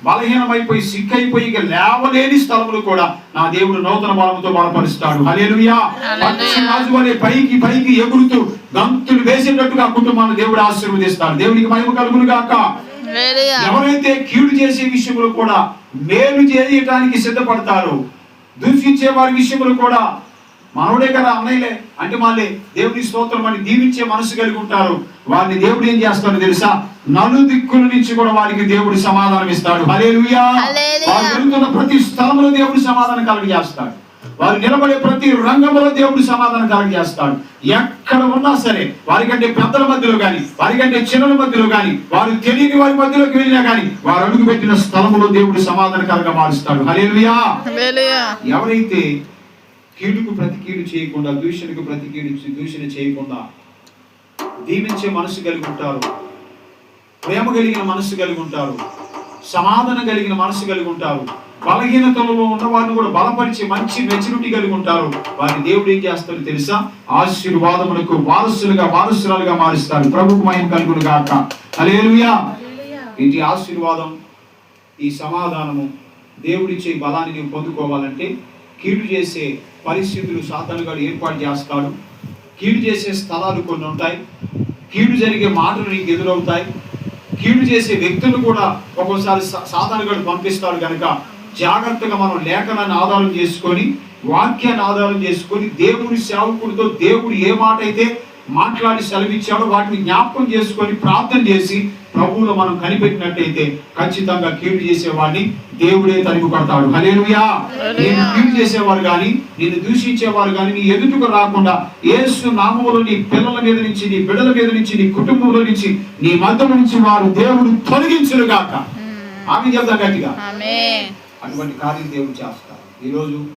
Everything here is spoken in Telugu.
బలహీనమైపోయి సిక్కైపోయి ఇక లేవలేని స్థలములు కూడా నా దేవుడు నూతన బలముతో బలపరుస్తాడు. హల్లెలూయా. పక్షి రాజు వలె పైకి పైకి ఎగురుతూ గంతులు వేసేటట్టుగా కుటుంబాన్ని దేవుడు ఆశీర్వదిస్తాడు. దేవునికి మహిమ కలుగును గాక. ఎవరైతే కీడు చేసే విషయంలో కూడా మేలు చేయటానికి సిద్ధపడతారో, దూషించే వారి విషయంలో కూడా మనోడే కదా అన్నయ్యలే అంటే మళ్ళీ దేవుని స్తోత్రం అని దీవించే మనసు కలిగి ఉంటారు. వారిని దేవుడు ఏం చేస్తాడో తెలుసా? నలుదిక్కుల నుంచి కూడా వారికి దేవుడు సమాధానం ఇస్తాడు. హల్లెలూయా. వారు వెళ్తున్న ప్రతి స్థలంలో దేవుడు సమాధానం కలుగజేస్తాడు. వారు నిలబడే ప్రతి రంగంలో దేవుడు సమాధానం కలుగజేస్తాడు. ఎక్కడ ఉన్నా సరే, వారికంటే పెద్దల మధ్యలో గాని, వారికంటే చిన్నల మధ్యలో గాని, వారు తెలియని వారి మధ్యలోకి వెళ్ళినా గాని, వారు అడుగు పెట్టిన స్థలంలో దేవుడు సమాధానం కలుగ మారుస్తాడు. హల్లెలూయా. ఎవరైతే కీడుకు ప్రతి కీడు చేయకుండా, దూషణకు ప్రతి కీడు దూషణ చేయకుండా దీవించే మనసు కలిగి ఉంటారు, ప్రేమ కలిగిన మనసు కలిగి ఉంటారు, సమాధానం కలిగిన మనసు కలిగి ఉంటారు, బలహీనతలలో ఉన్న వారిని కూడా బలపరిచి మంచి మెచ్యూరిటీ కలిగి ఉంటారు, వారిని దేవుడు ఏం చేస్తాడో తెలుసా? ఆశీర్వాదములకు వారసురాలుగా మారుస్తాడు. ప్రభువుకు మహిమ కలుగును గాక. హల్లెలూయా. ఈ ఆశీర్వాదం, ఈ సమాధానము, దేవుడిచ్చే బలాన్ని నీవు పొందుకోవాలంటే కీడు చేసే పరిస్థితులు సాతానుగాడు ఏర్పాటు చేస్తాడు. కీడు చేసే స్థలాలు కొన్ని ఉంటాయి. కీడు జరిగే మాటలు నీకు ఎదురవుతాయి. కీడు చేసే వ్యక్తులు కూడా ఒక్కోసారి సాతానుగాడు పంపిస్తాడు. కనుక జాగ్రత్తగా మనం లేఖనాన్ని ఆధారం చేసుకొని, వాక్యాన్ని ఆధారం చేసుకొని, దేవుని సేవకుడితో దేవుడు ఏ మాట అయితే మాట్లాడి సెలవిచ్చాడో వాటిని జ్ఞాపకం చేసుకొని ప్రార్థన చేసి ప్రభువులో మనం కనిపెట్టినట్టయితే ఖచ్చితంగా కీడు చేసేవాడిని దేవుడే తరిమి కొడతాడు. హల్లెలూయా. నేను కీడు చేసేవారు కానీ, నేను దూషించేవారు కానీ నీ ఎదుటకు రాకుండా యేసు నామములో నీ పిల్లల మీద నుంచి, నీ బిడ్డల మీద నుంచి, నీ కుటుంబంలో నుంచి, నీ మధ్య నుంచి వారు దేవుడు తొలగించును గాక. ఆమె చెప్తా గట్టిగా. అటువంటి కార్యం దేవుడు చేస్తారు. ఈరోజు